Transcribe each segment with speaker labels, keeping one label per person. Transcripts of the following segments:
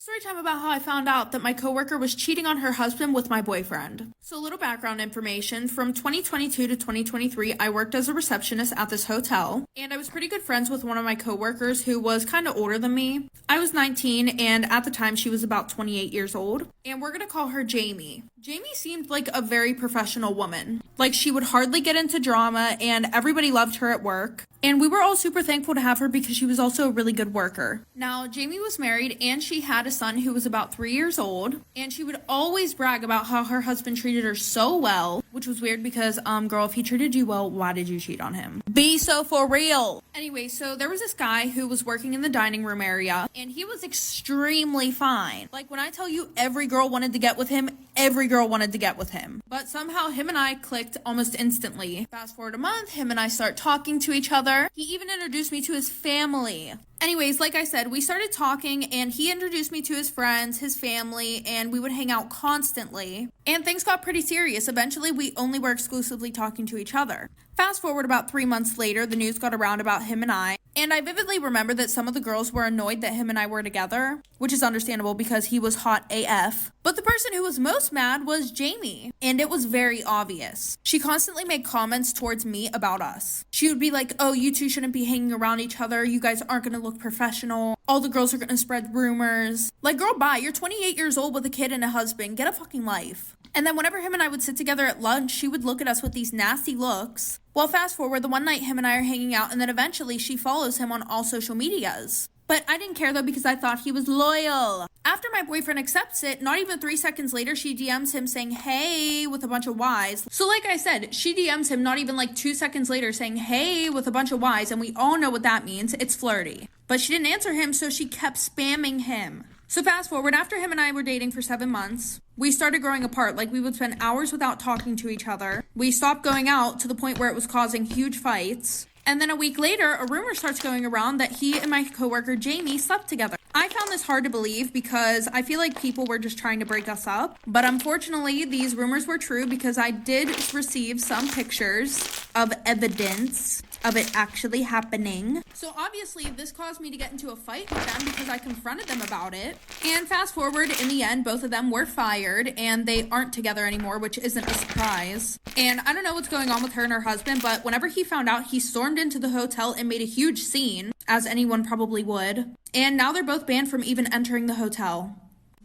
Speaker 1: Story time about how I found out that my coworker was cheating on her husband with my boyfriend. So a little background information. From 2022 to 2023, I worked as a receptionist at this hotel, and I was pretty good friends with one of my coworkers who was kind of older than me. I was 19, and at the time she was about 28 years old, and we're gonna call her Jamie. Jamie seemed like a very professional woman. Like, she would hardly get into drama, and everybody loved her at work. And we were all super thankful to have her because she was also a really good worker. Now, Jamie was married, and she had a son who was about 3 years old, and she would always brag about how her husband treated her so well, which was weird because, girl, if he treated you well, why did you cheat on him? Be so for real. Anyway, so there was this guy who was working in the dining room area, and he was extremely fine. Like, when I tell you every girl wanted to get with him, every girl wanted to get with him. But somehow him and I clicked almost instantly. Fast forward a month, him and I start talking to each other. He even introduced me to his family. Anyways, like I said, we started talking and he introduced me to his friends, his family, and we would hang out constantly. And things got pretty serious. Eventually, we only were exclusively talking to each other. Fast forward about 3 months later, the news got around about him and I vividly remember that some of the girls were annoyed that him and I were together, which is understandable because he was hot AF. But the person who was most mad was Jamie, and it was very obvious. She constantly made comments towards me about us. She would be like, oh, you two shouldn't be hanging around each other, you guys aren't gonna look professional, all the girls are gonna spread rumors. Like, girl, bye, you're 28 years old with a kid and a husband, get a fucking life. And then whenever him and I would sit together at lunch, she would look at us with these nasty looks. Well, fast forward, the one night him and I are hanging out, and then eventually she follows him on all social medias. But I didn't care though because I thought he was loyal. After my boyfriend accepts it, not even 3 seconds later, she DMs him saying, hey, with a bunch of Ys. So like I said, she DMs him not even like 2 seconds later saying, hey, with a bunch of Ys, and we all know what that means. It's flirty. But she didn't answer him, so she kept spamming him. So fast forward, after him and I were dating for 7 months, we started growing apart. Like, we would spend hours without talking to each other. We stopped going out to the point where it was causing huge fights. And then a week later, a rumor starts going around that he and my coworker Jamie slept together. I found this hard to believe because I feel like people were just trying to break us up. But unfortunately, these rumors were true because I did receive some pictures of evidence of it actually happening. So obviously this caused me to get into a fight with them because I confronted them about it. And fast forward, in the end, both of them were fired and they aren't together anymore, which isn't a surprise. And I don't know what's going on with her and her husband, but whenever he found out, he stormed into the hotel and made a huge scene, as anyone probably would. And now they're both banned from even entering the hotel.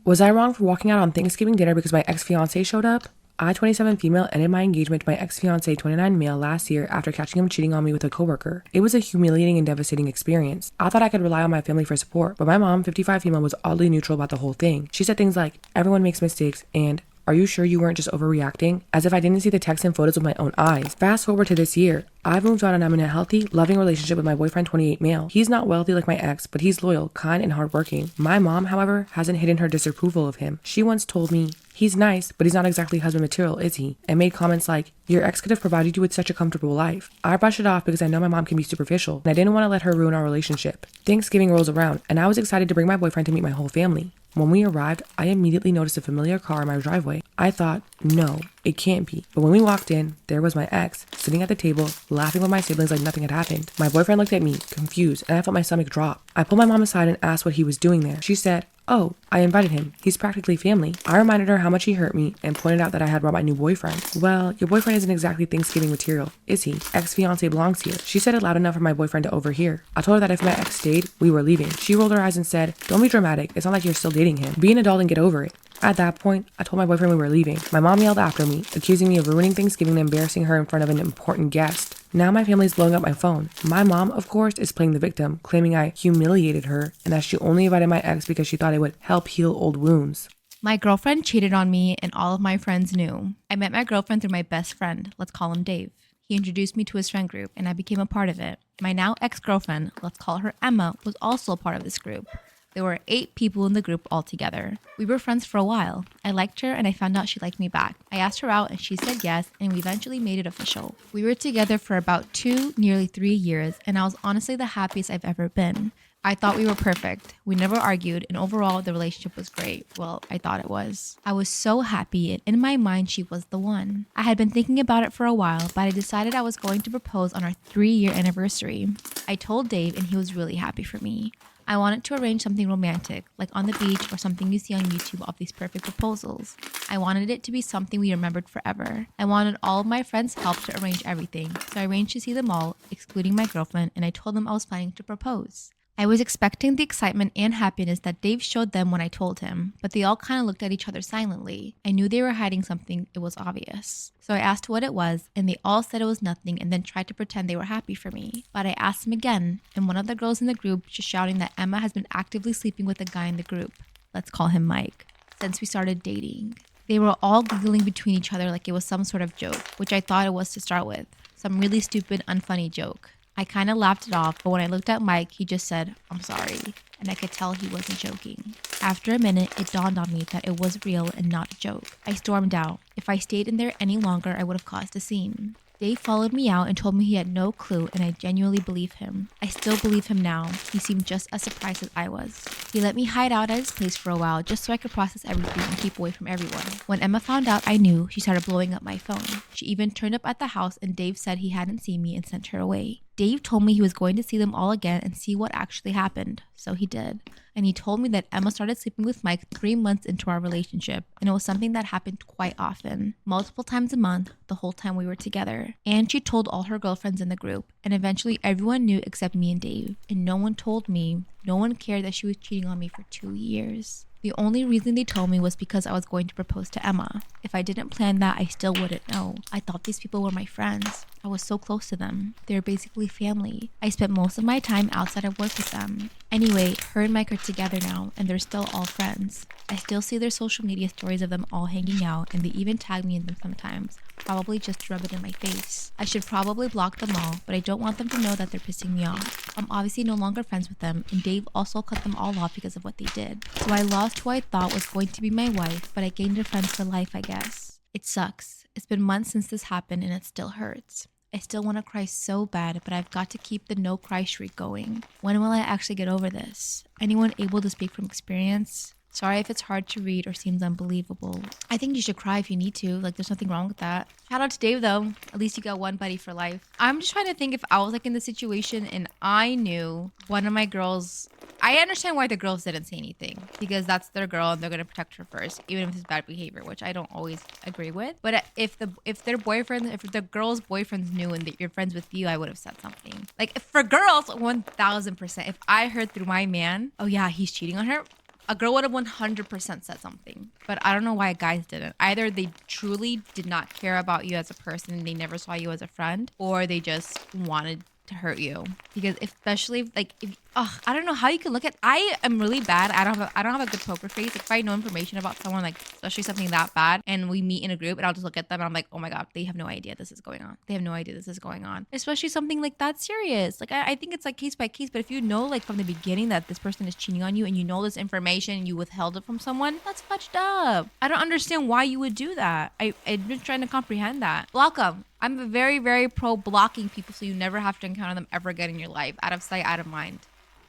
Speaker 2: Was I wrong for walking out on Thanksgiving dinner because my ex-fiance showed up? I, 27 female, ended my engagement to my ex-fiance, 29 male, last year after catching him cheating on me with a coworker. It was a humiliating and devastating experience. I thought I could rely on my family for support, but my mom, 55 female, was oddly neutral about the whole thing. She said things like, everyone makes mistakes, and are you sure you weren't just overreacting? As if I didn't see the texts and photos with my own eyes. Fast forward to this year. I've moved on and I'm in a healthy, loving relationship with my boyfriend, 28 male. He's not wealthy like my ex, but he's loyal, kind, and hardworking. My mom, however, hasn't hidden her disapproval of him. She once told me, he's nice, but he's not exactly husband material, is he? And made comments like, your ex could have provided you with such a comfortable life. I brushed it off because I know my mom can be superficial, and I didn't want to let her ruin our relationship. Thanksgiving rolls around, and I was excited to bring my boyfriend to meet my whole family. When we arrived, I immediately noticed a familiar car in my driveway. I thought, no, it can't be. But when we walked in, there was my ex, sitting at the table, laughing with my siblings like nothing had happened. My boyfriend looked at me, confused, and I felt my stomach drop. I pulled my mom aside and asked what he was doing there. She said, oh, I invited him. He's practically family. I reminded her how much he hurt me and pointed out that I had brought my new boyfriend. Well, your boyfriend isn't exactly Thanksgiving material, is he? Ex-fiance belongs here. She said it loud enough for my boyfriend to overhear. I told her that if my ex stayed, we were leaving. She rolled her eyes and said, don't be dramatic. It's not like you're still dating him. Be an adult and get over it. At that point, I told my boyfriend we were leaving. My mom yelled after me, accusing me of ruining Thanksgiving and embarrassing her in front of an important guest. Now my family's blowing up my phone. My mom, of course, is playing the victim, claiming I humiliated her and that she only invited my ex because she thought it would help heal old wounds.
Speaker 3: My girlfriend cheated on me and all of my friends knew. I met my girlfriend through my best friend, let's call him Dave. He introduced me to his friend group and I became a part of it. My now ex-girlfriend, let's call her Emma, was also a part of this group. There were 8 people in the group altogether. We were friends for a while. I liked her and I found out she liked me back. I asked her out and she said yes, and we eventually made it official. We were together for about 2, nearly 3 years, and I was honestly the happiest I've ever been. I thought we were perfect. We never argued, and overall the relationship was great. Well, I thought it was. I was so happy, and in my mind she was the one. I had been thinking about it for a while, but I decided I was going to propose on our 3-year anniversary. I told Dave and he was really happy for me. I wanted to arrange something romantic, like on the beach or something you see on YouTube of these perfect proposals. I wanted it to be something we remembered forever. I wanted all of my friends' help to arrange everything, so I arranged to see them all, excluding my girlfriend, and I told them I was planning to propose. I was expecting the excitement and happiness that Dave showed them when I told him, but they all kind of looked at each other silently. I knew they were hiding something, it was obvious. So I asked what it was, and they all said it was nothing and then tried to pretend they were happy for me. But I asked them again, and one of the girls in the group just shouting that Emma has been actively sleeping with a guy in the group, let's call him Mike, since we started dating. They were all giggling between each other like it was some sort of joke, which I thought it was to start with. Some really stupid, unfunny joke. I kind of laughed it off, but when I looked at Mike, he just said, "I'm sorry," and I could tell he wasn't joking. After a minute, it dawned on me that it was real and not a joke. I stormed out. If I stayed in there any longer, I would have caused a scene. Dave followed me out and told me he had no clue, and I genuinely believe him. I still believe him now. He seemed just as surprised as I was. He let me hide out at his place for a while just so I could process everything and keep away from everyone. When Emma found out I knew, she started blowing up my phone. She even turned up at the house, and Dave said he hadn't seen me and sent her away. Dave told me he was going to see them all again and see what actually happened, so he did. And he told me that Emma started sleeping with Mike 3 months into our relationship, and it was something that happened quite often, multiple times a month, the whole time we were together. And she told all her girlfriends in the group, and eventually everyone knew except me and Dave, and no one told me, no one cared that she was cheating on me for 2 years. The only reason they told me was because I was going to propose to Emma. If I didn't plan that, I still wouldn't know. I thought these people were my friends. I was so close to them. They were basically family. I spent most of my time outside of work with them. Anyway, her and Mike are together now, and they're still all friends. I still see their social media stories of them all hanging out, and they even tag me in them sometimes, probably just to rub it in my face. I should probably block them all, but I don't want them to know that they're pissing me off. I'm obviously no longer friends with them, and Dave also cut them all off because of what they did. So I lost who I thought was going to be my wife, but I gained a friend for life, I guess. It sucks. It's been months since this happened, and it still hurts. I still want to cry so bad, but I've got to keep the no cry streak going. When will I actually get over this? Anyone able to speak from experience? Sorry if it's hard to read or seems unbelievable. I think you should cry if you need to. Like, there's nothing wrong with that. Shout out to Dave, though. At least you got one buddy for life. I'm just trying to think if I was, like, in the situation and I knew one of my girls... I understand why the girls didn't say anything. Because that's their girl and they're going to protect her first. Even if it's bad behavior, which I don't always agree with. But if their boyfriend... If the girls' boyfriends knew and that you're friends with you, I would have said something. Like, for girls, 1,000%. If I heard through my man, oh yeah, he's cheating on her... A girl would have 100% said something, but I don't know why guys didn't. Either they truly did not care about you as a person and they never saw you as a friend, or they just wanted to hurt you. Because especially like if I don't know how you can look at. I am really bad. I don't have a good poker face. Like, if I know information about someone, like especially something that bad, and we meet in a group, and I'll just look at them and I'm like, oh my god, they have no idea this is going on. They have no idea this is going on. Especially something like that serious. Like I think it's like case by case. But if you know like from the beginning that this person is cheating on you and you know this information and you withheld it from someone, that's fucked up. I don't understand why you would do that. I've been trying to comprehend that. Block them. I'm very, very pro blocking people so you never have to encounter them ever again in your life. Out of sight, out of mind.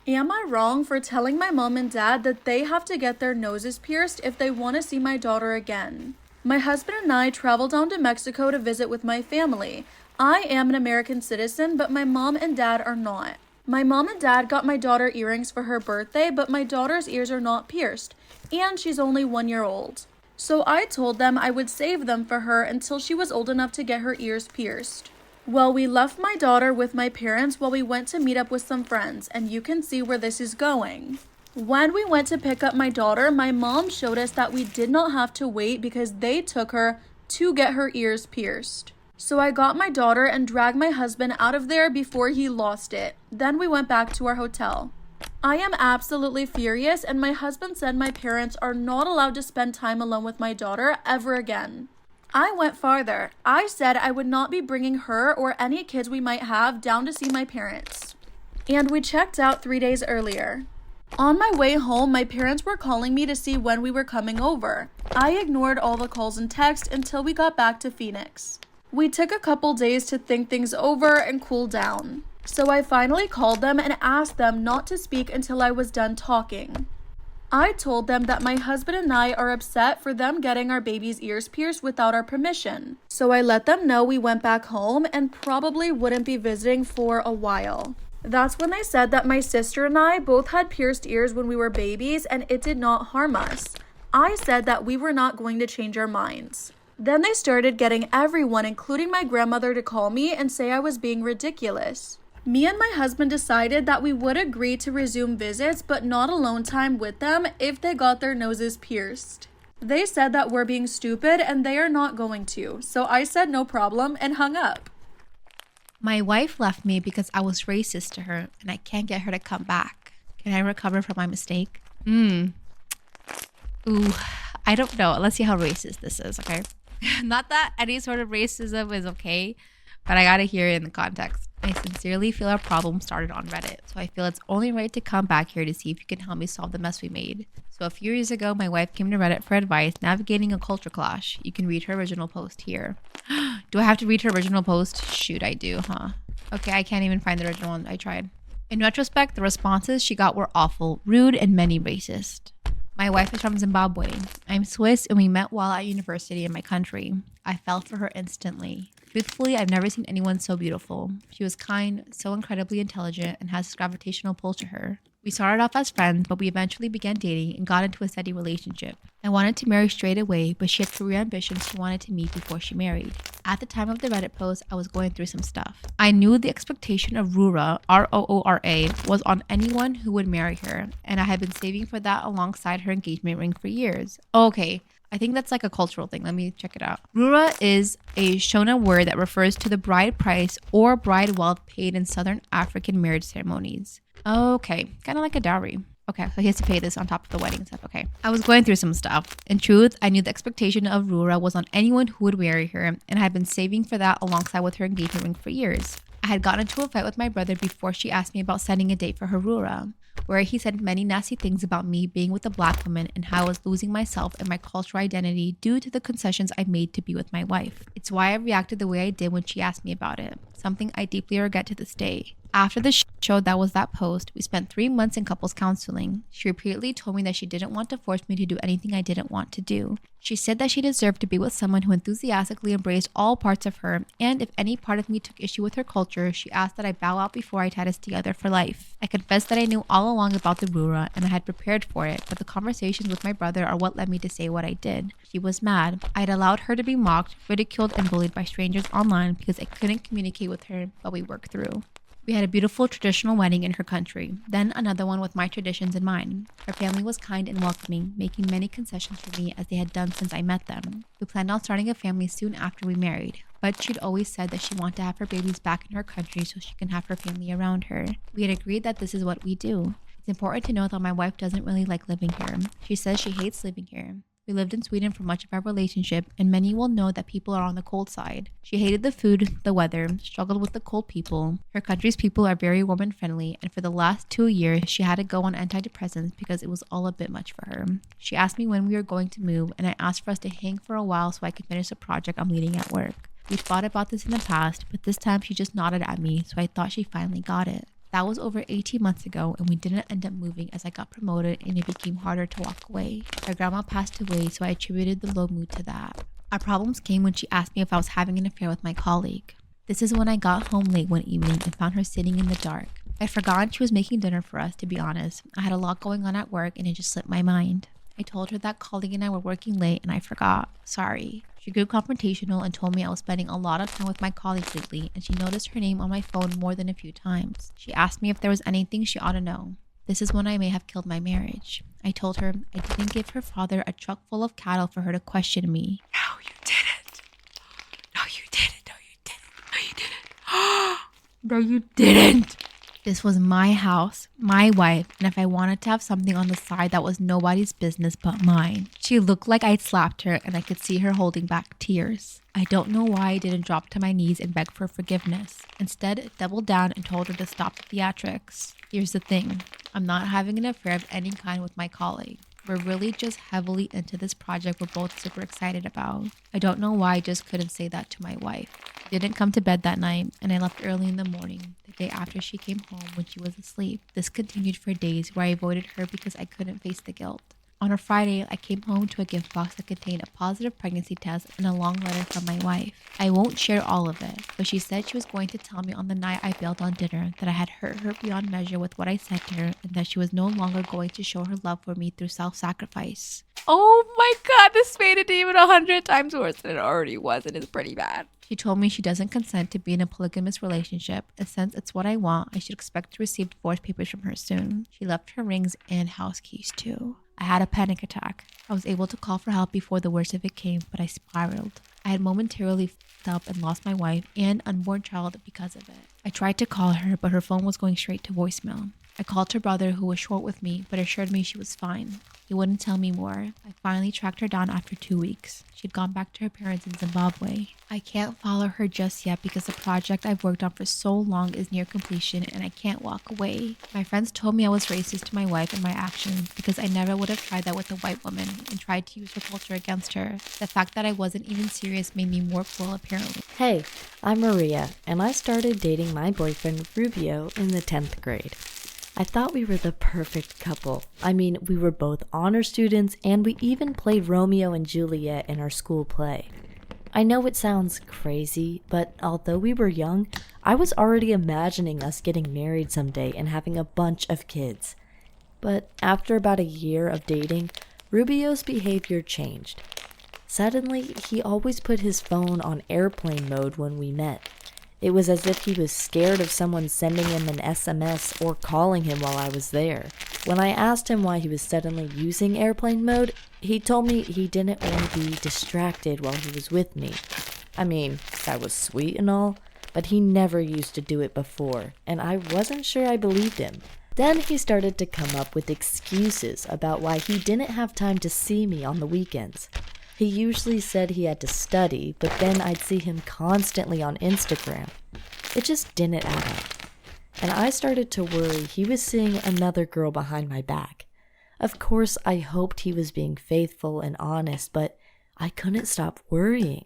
Speaker 4: Am I wrong for telling my mom and dad that they have to get their noses pierced if they want to see my daughter again? My husband and I traveled down to Mexico to visit with my family. I am an American citizen, but my mom and dad are not. My mom and dad got my daughter earrings for her birthday, but my daughter's ears are not pierced, and she's only 1 year old. So I told them I would save them for her until she was old enough to get her ears pierced. Well, we left my daughter with my parents while we went to meet up with some friends, and you can see where this is going. When we went to pick up my daughter, my mom showed us that we did not have to wait because they took her to get her ears pierced. So I got my daughter and dragged my husband out of there before he lost it. Then we went back to our hotel. I am absolutely furious, and my husband said my parents are not allowed to spend time alone with my daughter ever again. I went farther. I said I would not be bringing her or any kids we might have down to see my parents. And we checked out 3 days earlier. On my way home, my parents were calling me to see when we were coming over. I ignored all the calls and texts until we got back to Phoenix. We took a couple days to think things over and cool down. So I finally called them and asked them not to speak until I was done talking. I told them that my husband and I are upset for them getting our baby's ears pierced without our permission. So I let them know we went back home and probably wouldn't be visiting for a while. That's when they said that my sister and I both had pierced ears when we were babies and it did not harm us. I said that we were not going to change our minds. Then they started getting everyone, including my grandmother, to call me and say I was being ridiculous. Me and my husband decided that we would agree to resume visits but not alone time with them if they got their noses pierced. They said that we're being stupid and they are not going to, so I said no problem and hung up.
Speaker 3: My wife left me because I was racist to her and I can't get her to come back. Can I recover from my mistake? Ooh, I don't know. Let's see how racist this is, okay? Not that any sort of racism is okay, but I gotta hear it in the context. I sincerely feel our problem started on Reddit, so I feel it's only right to come back here to see if you can help me solve the mess we made. So a few years ago, my wife came to Reddit for advice navigating a culture clash. You can read her original post here. Do I have to read her original post? Shoot, I do, huh? Okay, I can't even find the original one. I tried. In retrospect, the responses she got were awful, rude, and many racist. My wife is from Zimbabwe. I'm Swiss and we met while at university in my country. I fell for her instantly. Truthfully, I've never seen anyone so beautiful. She was kind, so incredibly intelligent, and has this gravitational pull to her. We started off as friends, but we eventually began dating and got into a steady relationship. I wanted to marry straight away, but she had career ambitions she wanted to meet before she married. At the time of the Reddit post, I was going through some stuff. I knew the expectation of Roora, R-O-O-R-A, was on anyone who would marry her, and I had been saving for that alongside her engagement ring for years. Okay, I think that's like a cultural thing. Let me check it out. Roora is a Shona word that refers to the bride price or bride wealth paid in Southern African marriage ceremonies. Okay, kind of like a dowry. Okay, so he has to pay this on top of the wedding stuff. Okay. I was going through some stuff. In truth, I knew the expectation of Roora was on anyone who would marry her, and I had been saving for that alongside with her engagement ring for years. I had gotten into a fight with my brother before she asked me about setting a date for her Roora, where he said many nasty things about me being with a black woman and how I was losing myself and my cultural identity due to the concessions I made to be with my wife. It's why I reacted the way I did when she asked me about it, something I deeply regret to this day. After the show that was that post, we spent 3 months in couples counseling. She repeatedly told me that she didn't want to force me to do anything I didn't want to do. She said that she deserved to be with someone who enthusiastically embraced all parts of her, and if any part of me took issue with her culture, she asked that I bow out before I tied us together for life. I confessed that I knew all along about the Roora and I had prepared for it, but the conversations with my brother are what led me to say what I did. She was mad. I had allowed her to be mocked, ridiculed, and bullied by strangers online because I couldn't communicate with her, but we worked through. We had a beautiful traditional wedding in her country, then another one with my traditions in mind. Her family was kind and welcoming, making many concessions for me as they had done since I met them. We planned on starting a family soon after we married, but she'd always said that she wanted to have her babies back in her country so she can have her family around her. We had agreed that this is what we do. It's important to note that my wife doesn't really like living here. She says she hates living here. We lived in Sweden for much of our relationship, and many will know that people are on the cold side. She hated the food, the weather, struggled with the cold people. Her country's people are very warm and friendly, and for the last 2 years, she had to go on antidepressants because it was all a bit much for her. She asked me when we were going to move, and I asked for us to hang for a while so I could finish a project I'm leading at work. We'd thought about this in the past, but this time she just nodded at me, so I thought she finally got it. That was over 18 months ago, and we didn't end up moving as I got promoted and it became harder to walk away. Her grandma passed away, so I attributed the low mood to that. Our problems came when she asked me if I was having an affair with my colleague. This is when I got home late one evening and found her sitting in the dark. I'd forgotten she was making dinner for us, to be honest. I had a lot going on at work and it just slipped my mind. I told her that colleague and I were working late and I forgot. Sorry. She grew confrontational and told me I was spending a lot of time with my colleagues lately, and she noticed her name on my phone more than a few times. She asked me if there was anything she ought to know. This is when I may have killed my marriage. I told her I didn't give her father a truck full of cattle for her to question me.
Speaker 2: No, you didn't. No, you didn't. No, you didn't. No, you didn't.
Speaker 3: No, you didn't. This was my house, my wife, and if I wanted to have something on the side that was nobody's business but mine. She looked like I'd slapped her and I could see her holding back tears. I don't know why I didn't drop to my knees and beg for forgiveness. Instead, doubled down and told her to stop the theatrics. Here's the thing, I'm not having an affair of any kind with my colleague. We're really just heavily into this project we're both super excited about. I don't know why I just couldn't say that to my wife. I didn't come to bed that night, and I left early in the morning, the day after she came home when she was asleep. This continued for days where I avoided her because I couldn't face the guilt. On a Friday, I came home to a gift box that contained a positive pregnancy test and a long letter from my wife. I won't share all of it, but she said she was going to tell me on the night I bailed on dinner that I had hurt her beyond measure with what I said to her and that she was no longer going to show her love for me through self-sacrifice. Oh my god, this made it even 100 times worse than it already was, and it's pretty bad. She told me she doesn't consent to be in a polygamous relationship, and since it's what I want, I should expect to receive divorce papers from her soon. She left her rings and house keys too. I had a panic attack. I was able to call for help before the worst of it came, but I spiraled. I had momentarily f***ed up and lost my wife and unborn child because of it. I tried to call her, but her phone was going straight to voicemail. I called her brother, who was short with me, but assured me she was fine. He wouldn't tell me more. I finally tracked her down after 2 weeks. She'd gone back to her parents in Zimbabwe. I can't follow her just yet because the project I've worked on for so long is near completion and I can't walk away. My friends told me I was racist to my wife and my actions because I never would have tried that with a white woman and tried to use her culture against her. The fact that I wasn't even serious made me more cruel, apparently.
Speaker 5: Hey, I'm Maria, and I started dating my boyfriend Rubio in the 10th grade. I thought we were the perfect couple. I mean, we were both honor students, and we even played Romeo and Juliet in our school play. I know it sounds crazy, but although we were young, I was already imagining us getting married someday and having a bunch of kids. But after about a year of dating, Rubio's behavior changed. Suddenly, he always put his phone on airplane mode when we met. It was as if he was scared of someone sending him an SMS or calling him while I was there. When I asked him why he was suddenly using airplane mode, he told me he didn't want to be distracted while he was with me. I mean, that was sweet and all, but he never used to do it before, and I wasn't sure I believed him. Then he started to come up with excuses about why he didn't have time to see me on the weekends. He usually said he had to study, but then I'd see him constantly on Instagram. It just didn't add up. And I started to worry he was seeing another girl behind my back. Of course, I hoped he was being faithful and honest, but I couldn't stop worrying.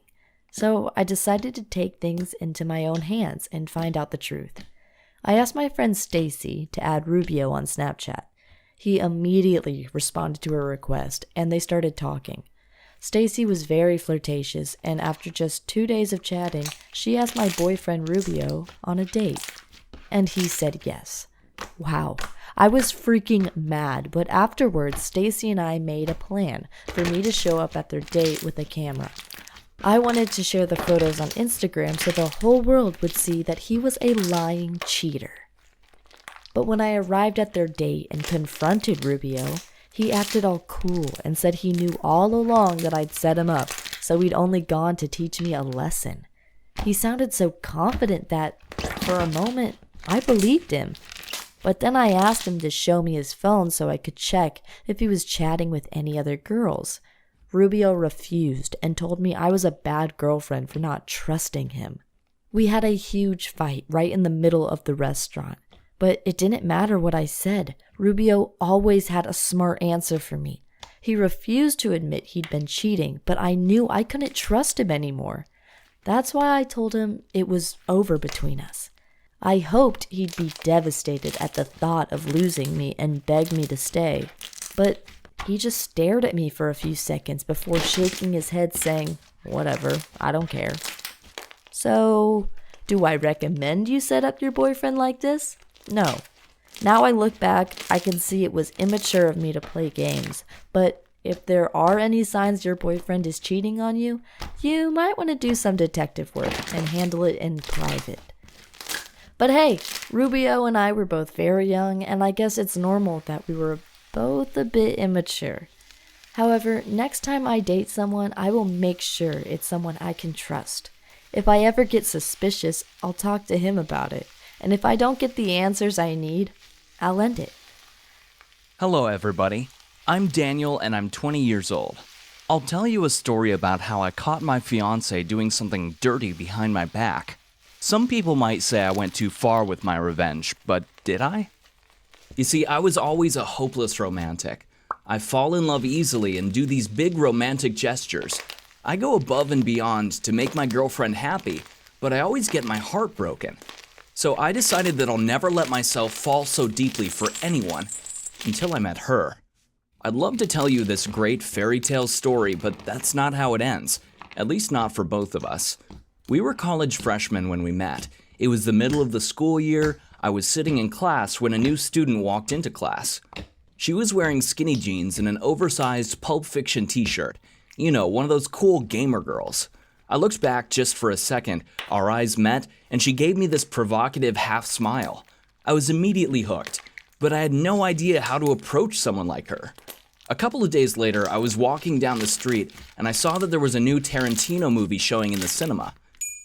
Speaker 5: So I decided to take things into my own hands and find out the truth. I asked my friend Stacy to add Rubio on Snapchat. He immediately responded to her request, and they started talking. Stacy was very flirtatious, and after just 2 days of chatting, she asked my boyfriend Rubio on a date. And he said yes. Wow, I was freaking mad, but afterwards, Stacy and I made a plan for me to show up at their date with a camera. I wanted to share the photos on Instagram so the whole world would see that he was a lying cheater. But when I arrived at their date and confronted Rubio, he acted all cool and said he knew all along that I'd set him up, so he'd only gone to teach me a lesson. He sounded so confident that, for a moment, I believed him. But then I asked him to show me his phone so I could check if he was chatting with any other girls. Rubio refused and told me I was a bad girlfriend for not trusting him. We had a huge fight right in the middle of the restaurant. But it didn't matter what I said. Rubio always had a smart answer for me. He refused to admit he'd been cheating, but I knew I couldn't trust him anymore. That's why I told him it was over between us. I hoped he'd be devastated at the thought of losing me and beg me to stay. But he just stared at me for a few seconds before shaking his head saying, "Whatever, I don't care." So, do I recommend you set up your boyfriend like this? No. Now I look back, I can see it was immature of me to play games. But if there are any signs your boyfriend is cheating on you, you might want to do some detective work and handle it in private. But hey, Rubio and I were both very young, and I guess it's normal that we were both a bit immature. However, next time I date someone, I will make sure it's someone I can trust. If I ever get suspicious, I'll talk to him about it. And if I don't get the answers I need, I'll end it.
Speaker 6: Hello, everybody. I'm Daniel, and I'm 20 years old. I'll tell you a story about how I caught my fiancé doing something dirty behind my back. Some people might say I went too far with my revenge, but did I? You see, I was always a hopeless romantic. I fall in love easily and do these big romantic gestures. I go above and beyond to make my girlfriend happy, but I always get my heart broken. So I decided that I'll never let myself fall so deeply for anyone until I met her. I'd love to tell you this great fairy tale story, but that's not how it ends, at least not for both of us. We were college freshmen when we met. It was the middle of the school year. I was sitting in class when a new student walked into class. She was wearing skinny jeans and an oversized Pulp Fiction t-shirt. You know, one of those cool gamer girls. I looked back just for a second, our eyes met, and she gave me this provocative half smile. I was immediately hooked, but I had no idea how to approach someone like her. A couple of days later, I was walking down the street and I saw that there was a new Tarantino movie showing in the cinema.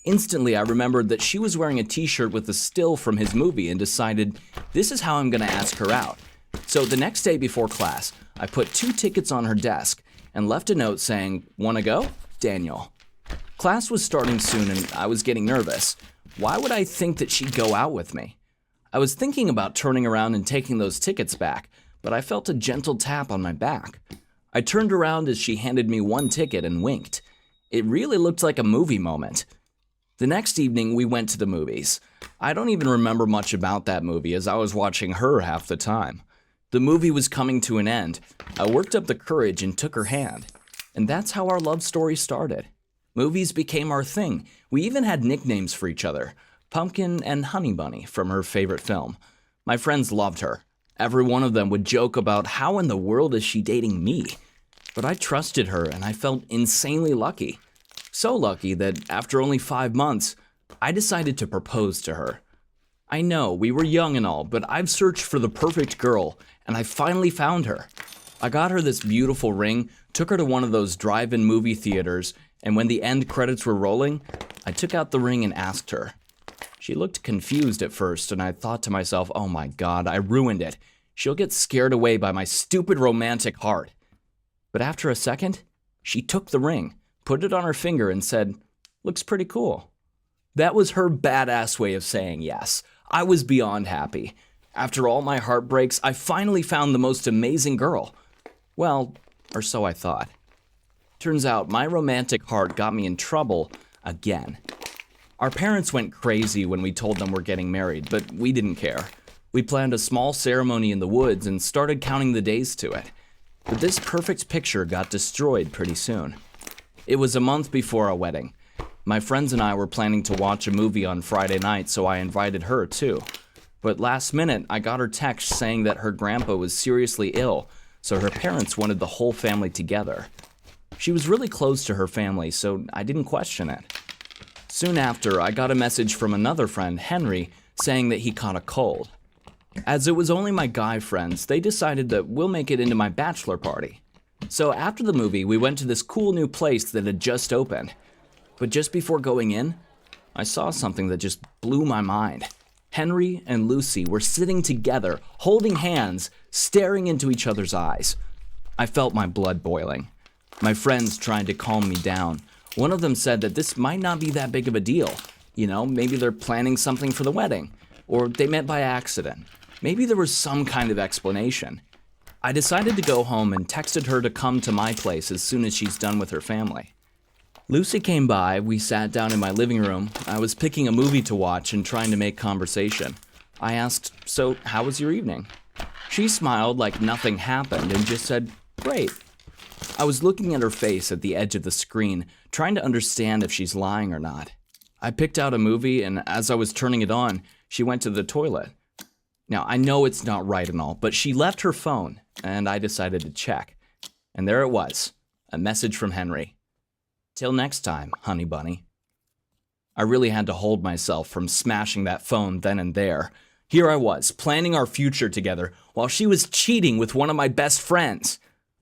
Speaker 6: Instantly, I remembered that she was wearing a t-shirt with a still from his movie and decided, this is how I'm gonna ask her out. So the next day before class, I put 2 tickets on her desk and left a note saying, "Wanna go? Daniel." Class was starting soon and I was getting nervous. Why would I think that she'd go out with me? I was thinking about turning around and taking those tickets back, but I felt a gentle tap on my back. I turned around as she handed me 1 ticket and winked. It really looked like a movie moment. The next evening, we went to the movies. I don't even remember much about that movie as I was watching her half the time. The movie was coming to an end. I worked up the courage and took her hand. And that's how our love story started. Movies became our thing. We even had nicknames for each other. Pumpkin and Honey Bunny from her favorite film. My friends loved her. Every one of them would joke about how in the world is she dating me? But I trusted her and I felt insanely lucky. So lucky that after only 5 months, I decided to propose to her. I know, we were young and all, but I've searched for the perfect girl, and I finally found her. I got her this beautiful ring, took her to one of those drive-in movie theaters, and when the end credits were rolling, I took out the ring and asked her. She looked confused at first, and I thought to myself, oh my god, I ruined it. She'll get scared away by my stupid romantic heart. But after a second, she took the ring, put it on her finger and said, "Looks pretty cool." That was her badass way of saying yes. I was beyond happy. After all my heartbreaks, I finally found the most amazing girl. Well, or so I thought. Turns out my romantic heart got me in trouble again. Our parents went crazy when we told them we're getting married, but we didn't care. We planned a small ceremony in the woods and started counting the days to it. But this perfect picture got destroyed pretty soon. It was a month before our wedding. My friends and I were planning to watch a movie on Friday night, so I invited her too. But last minute, I got her text saying that her grandpa was seriously ill, so her parents wanted the whole family together. She was really close to her family, so I didn't question it. Soon after, I got a message from another friend, Henry, saying that he caught a cold. As it was only my guy friends, they decided that we'll make it into my bachelor party. So after the movie, we went to this cool new place that had just opened. But just before going in, I saw something that just blew my mind. Henry and Lucy were sitting together, holding hands, staring into each other's eyes. I felt my blood boiling. My friends tried to calm me down. One of them said that this might not be that big of a deal. You know, maybe they're planning something for the wedding. Or they met by accident. Maybe there was some kind of explanation. I decided to go home and texted her to come to my place as soon as she's done with her family. Lucy came by, we sat down in my living room. I was picking a movie to watch and trying to make conversation. I asked, "So, how was your evening?" She smiled like nothing happened and just said, "Great." I was looking at her face at the edge of the screen, trying to understand if she's lying or not. I picked out a movie, and as I was turning it on, she went to the toilet. Now, I know it's not right and all, but she left her phone, and I decided to check. And there it was, a message from Henry. "Till next time, honey bunny." I really had to hold myself from smashing that phone then and there. Here I was, planning our future together, while she was cheating with one of my best friends.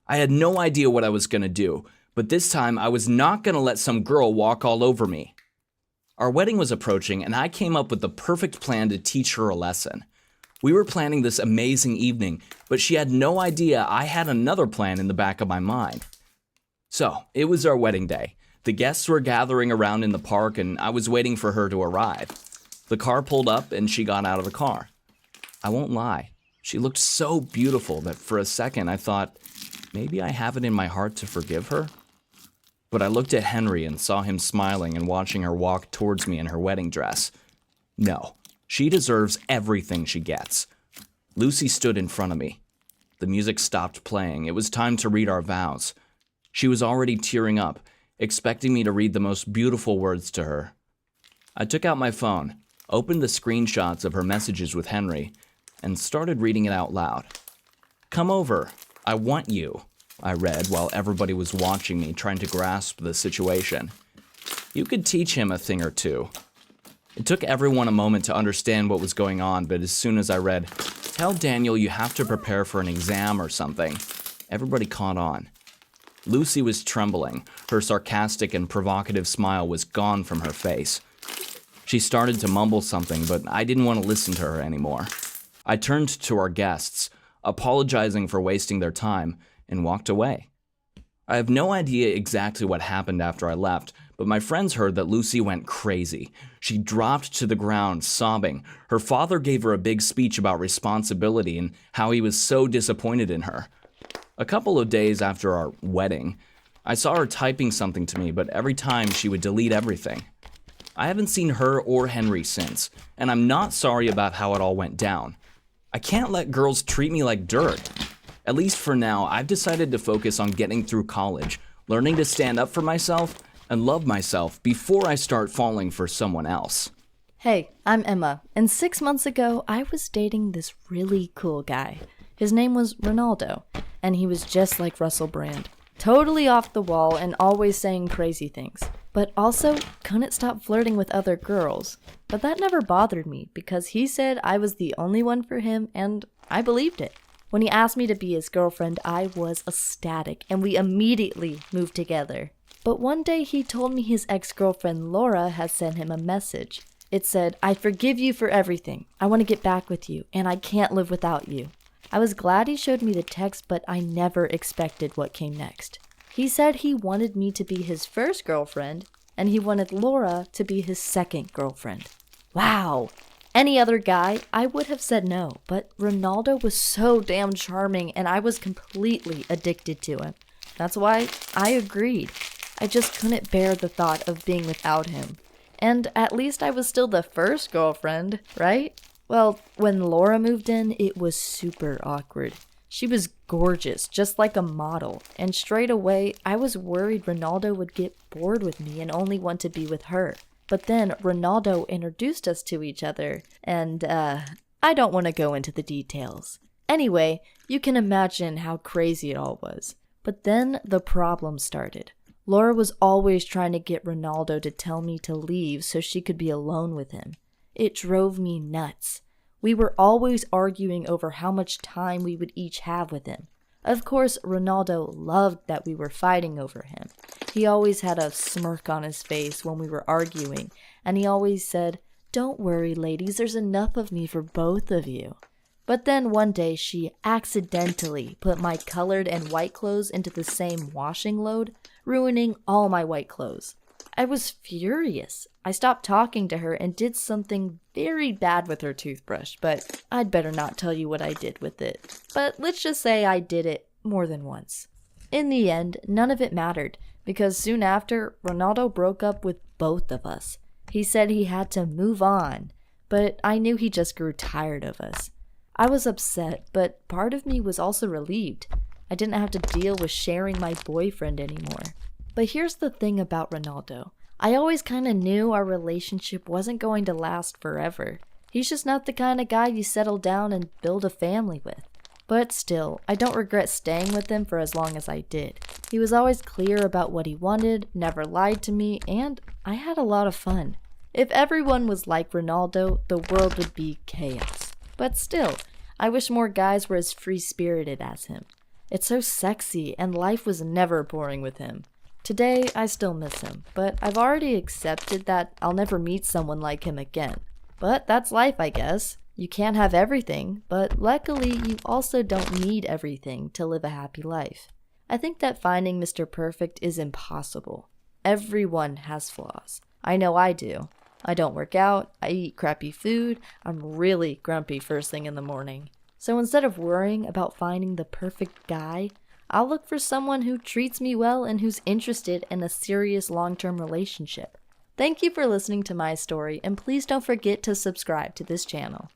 Speaker 6: I had no idea what I was going to do, but this time I was not going to let some girl walk all over me. Our wedding was approaching, and I came up with the perfect plan to teach her a lesson. We were planning this amazing evening, but she had no idea I had another plan in the back of my mind. So, it was our wedding day. The guests were gathering around in the park, and I was waiting for her to arrive. The car pulled up, and she got out of the car. I won't lie, she looked so beautiful that for a second I thought, maybe I have it in my heart to forgive her? But I looked at Henry and saw him smiling and watching her walk towards me in her wedding dress. No, she deserves everything she gets. Lucy stood in front of me. The music stopped playing. It was time to read our vows. She was already tearing up, expecting me to read the most beautiful words to her. I took out my phone, opened the screenshots of her messages with Henry, and started reading it out loud. "Come over. I want you," I read while everybody was watching me trying to grasp the situation. "You could teach him a thing or two." It took everyone a moment to understand what was going on, but as soon as I read, "Tell Daniel you have to prepare for an exam or something," everybody caught on. Lucy was trembling. Her sarcastic and provocative smile was gone from her face. She started to mumble something, but I didn't want to listen to her anymore. I turned to our guests, apologizing for wasting their time, and walked away. I have no idea exactly what happened after I left, but my friends heard that Lucy went crazy. She dropped to the ground, sobbing. Her father gave her a big speech about responsibility and how he was so disappointed in her. A couple of days after our wedding, I saw her typing something to me, but every time she would delete everything. I haven't seen her or Henry since, and I'm not sorry about how it all went down. I can't let girls treat me like dirt. At least for now, I've decided to focus on getting through college, learning to stand up for myself, and love myself before I start falling for someone else.
Speaker 5: Hey, I'm Emma, and 6 months ago, I was dating this really cool guy. His name was Ronaldo, and he was just like Russell Brand. Totally off the wall and always saying crazy things, but also couldn't stop flirting with other girls. But that never bothered me because he said I was the only one for him, and I believed it. When he asked me to be his girlfriend, I was ecstatic, and we immediately moved together. But one day he told me his ex-girlfriend Laura had sent him a message. It said, "I forgive you for everything. I want to get back with you, and I can't live without you." I was glad he showed me the text, but I never expected what came next. He said he wanted me to be his first girlfriend, and he wanted Laura to be his second girlfriend. Wow! Any other guy, I would have said no, but Ronaldo was so damn charming, and I was completely addicted to him. That's why I agreed. I just couldn't bear the thought of being without him. And at least I was still the first girlfriend, right? Well, when Laura moved in, it was super awkward. She was gorgeous, just like a model, and straight away, I was worried Ronaldo would get bored with me and only want to be with her. But then Ronaldo introduced us to each other, and I don't want to go into the details. Anyway, you can imagine how crazy it all was. But then the problem started. Laura was always trying to get Ronaldo to tell me to leave so she could be alone with him. It drove me nuts. We were always arguing over how much time we would each have with him. Of course, Ronaldo loved that we were fighting over him. He always had a smirk on his face when we were arguing, and he always said, "Don't worry, ladies, there's enough of me for both of you." But then one day she accidentally put my colored and white clothes into the same washing load, ruining all my white clothes. I was furious. I stopped talking to her and did something very bad with her toothbrush, but I'd better not tell you what I did with it. But let's just say I did it more than once. In the end, none of it mattered, because soon after, Ronaldo broke up with both of us. He said he had to move on, but I knew he just grew tired of us. I was upset, but part of me was also relieved. I didn't have to deal with sharing my boyfriend anymore. But here's the thing about Ronaldo. I always kind of knew our relationship wasn't going to last forever. He's just not the kind of guy you settle down and build a family with. But still, I don't regret staying with him for as long as I did. He was always clear about what he wanted, never lied to me, and I had a lot of fun. If everyone was like Ronaldo, the world would be chaos. But still, I wish more guys were as free-spirited as him. It's so sexy, and life was never boring with him. Today, I still miss him, but I've already accepted that I'll never meet someone like him again. But that's life, I guess. You can't have everything, but luckily, you also don't need everything to live a happy life. I think that finding Mr. Perfect is impossible. Everyone has flaws. I know I do. I don't work out, I eat crappy food, I'm really grumpy first thing in the morning. So instead of worrying about finding the perfect guy, I'll look for someone who treats me well and who's interested in a serious long-term relationship. Thank you for listening to my story, and please don't forget to subscribe to this channel.